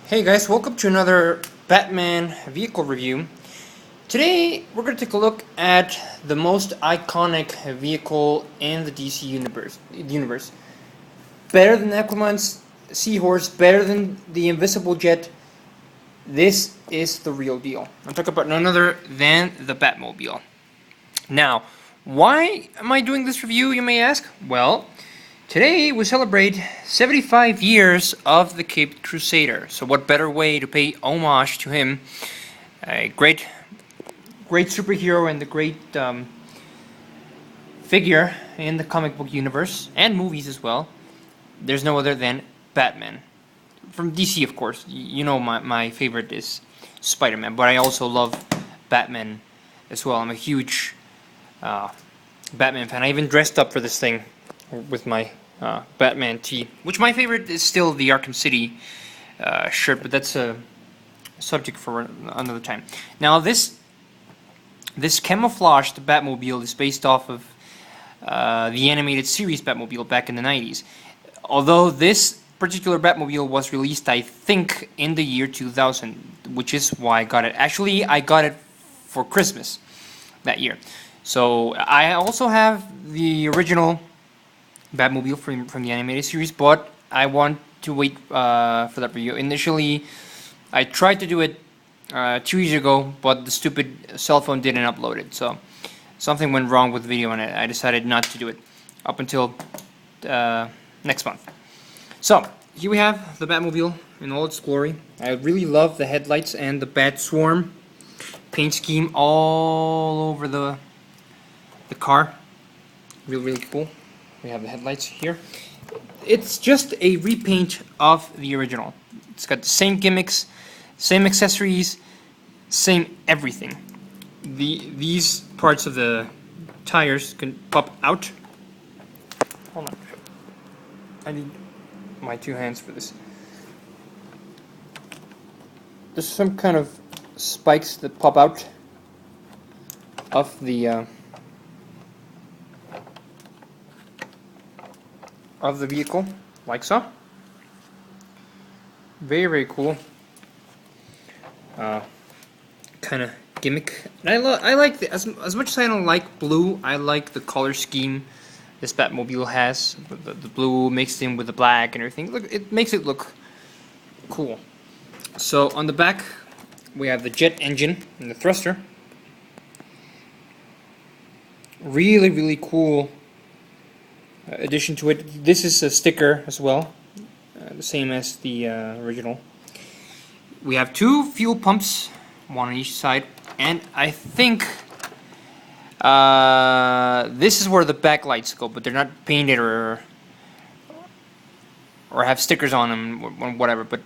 Hey guys, welcome to another Batman vehicle review. Today we're going to take a look at the most iconic vehicle in the DC universe. Better than Aquaman's Seahorse, better than the Invisible Jet. This is the real deal. I'm talking about none other than the Batmobile. Now, why am I doing this review, you may ask? Well, today we celebrate 75 years of the Caped Crusader. So what better way to pay homage to him, a great superhero and the great figure in the comic book universe and movies as well. There's no other than Batman. From DC, of course. You know my favorite is Spider-Man, but I also love Batman as well. I'm a huge Batman fan. I even dressed up for this thing with my Batman tee, which my favorite is still the Arkham City shirt, but that's a subject for another time. Now this camouflaged Batmobile is based off of the animated series Batmobile back in the 90s. Although this particular Batmobile was released, I think, in the year 2000, which is why I got it. Actually, I got it for Christmas that year. So I also have the original Batmobile from the animated series, but I want to wait for that review. Initially, I tried to do it 2 years ago, but the stupid cell phone didn't upload it. So something went wrong with the video, and I decided not to do it up until next month. So here we have the Batmobile in all its glory. I really love the headlights and the Bat Swarm paint scheme all over the car. Really cool. We have the headlights here. It's just a repaint of the original. It's got the same gimmicks, same accessories, same everything. These parts of the tires can pop out. Hold on. I need my two hands for this. There's some kind of spikes that pop out of the vehicle, like so. Very cool. Kind of gimmick. And I like the, as much as I don't like blue, I like the color scheme this Batmobile has. The blue mixed in with the black and everything. Look, it makes it look cool. So on the back, we have the jet engine and the thruster. Really cool addition to it. This is a sticker as well, the same as the original. We have two fuel pumps, one on each side, and I think this is where the backlights go, but they're not painted or have stickers on them or whatever. But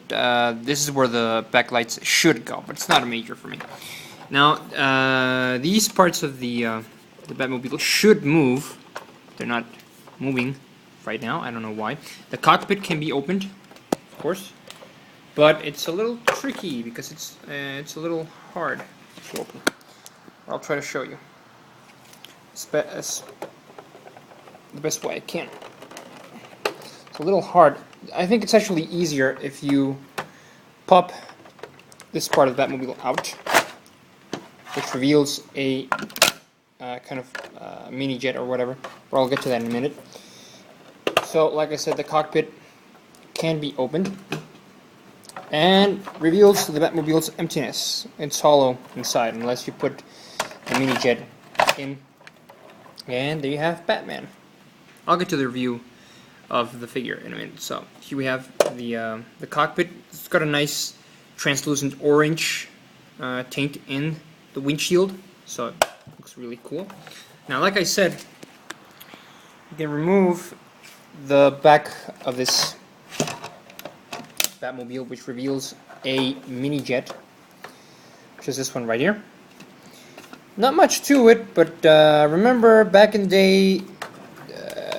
this is where the backlights should go, but it's not a major for me. Now these parts of the Batmobile should move. They're not moving right now. I don't know why. The cockpit can be opened, of course, but it's a little tricky because it's a little hard to open. I'll try to show you as the best way I can. It's a little hard. I think it's actually easier if you pop this part of the Batmobile out, which reveals a kind of mini jet or whatever. But I'll get to that in a minute. So, like I said, the cockpit can be opened and reveals the Batmobile's emptiness. It's hollow inside unless you put the mini jet in. And there you have Batman. I'll get to the review of the figure in a minute. So here we have the cockpit. It's got a nice translucent orange tint in the windshield, so it looks really cool. Now, like I said, you can remove the back of this Batmobile, which reveals a mini jet, which is this one right here. Not much to it, but remember back in the day,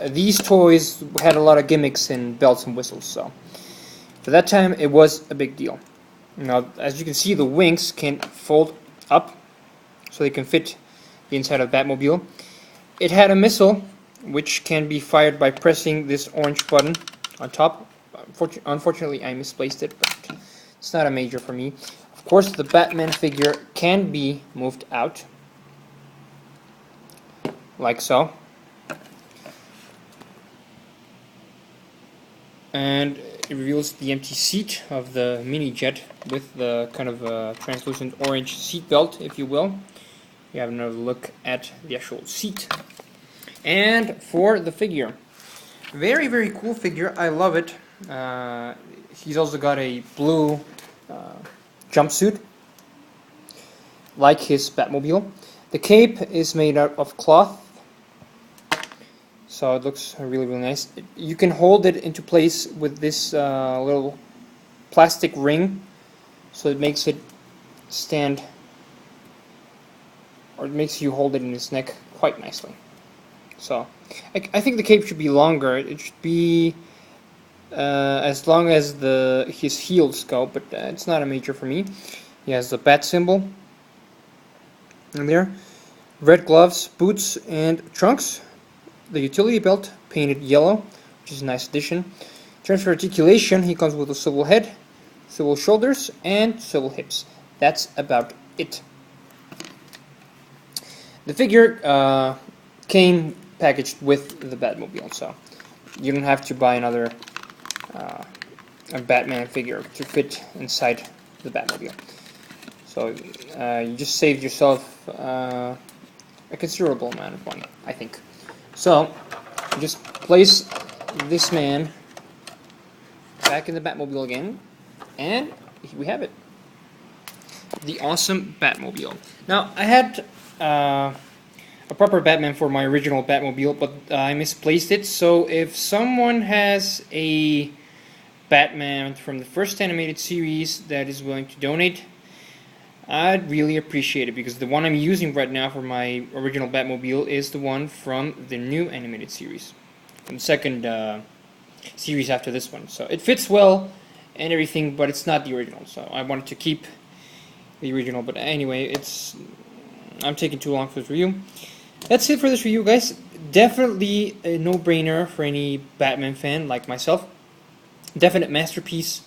these toys had a lot of gimmicks and bells and whistles, so for that time it was a big deal. Now, as you can see, the wings can fold up so they can fit the inside of the Batmobile. It had a missile which can be fired by pressing this orange button on top. Unfortunately, I misplaced it, but It's not a major for me. Of course, the Batman figure can be moved out, like so. And it reveals the empty seat of the mini jet with the kind of translucent orange seat belt, if you will. You have another look at the actual seat. And for the figure, very, very cool figure. I love it. He's also got a blue jumpsuit, like his Batmobile. The cape is made out of cloth, so it looks really, really nice. You can hold it into place with this little plastic ring, so it makes it stand, or it makes you hold it in his neck quite nicely. So I think the cape should be longer. It should be as long as his heels go, but it's not a major for me. He has the bat symbol in there. Red gloves, boots, and trunks. The utility belt painted yellow, which is a nice addition. In terms of articulation, he comes with a swivel head, swivel shoulders, and swivel hips. That's about it. The figure came packaged with the Batmobile, so you don't have to buy another a Batman figure to fit inside the Batmobile. So you just saved yourself a considerable amount of money, I think. So just place this man back in the Batmobile again, and here we have it. The awesome Batmobile. Now, I had a proper Batman for my original Batmobile, but I misplaced it, so if someone has a Batman from the first animated series that is willing to donate, I'd really appreciate it, because the one I'm using right now for my original Batmobile is the one from the new animated series, from the second series after this one. So it fits well and everything, but it's not the original, so I wanted to keep the original. But anyway, I'm taking too long for this review. That's it for this review, guys. Definitely a no-brainer for any Batman fan like myself. Definite masterpiece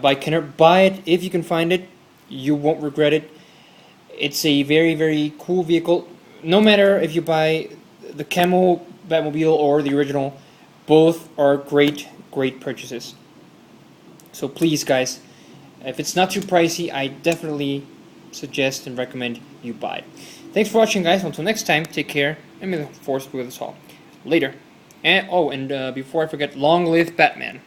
by Kenner. Buy it if you can find it. You won't regret it. It's a very, very cool vehicle. No matter if you buy the Camo Batmobile or the original, both are great, great purchases. So please, guys, if it's not too pricey, I definitely suggest and recommend you buy it. Thanks for watching, guys. Until next time, take care, and may the force be with us all. Later. And before I forget, long live Batman.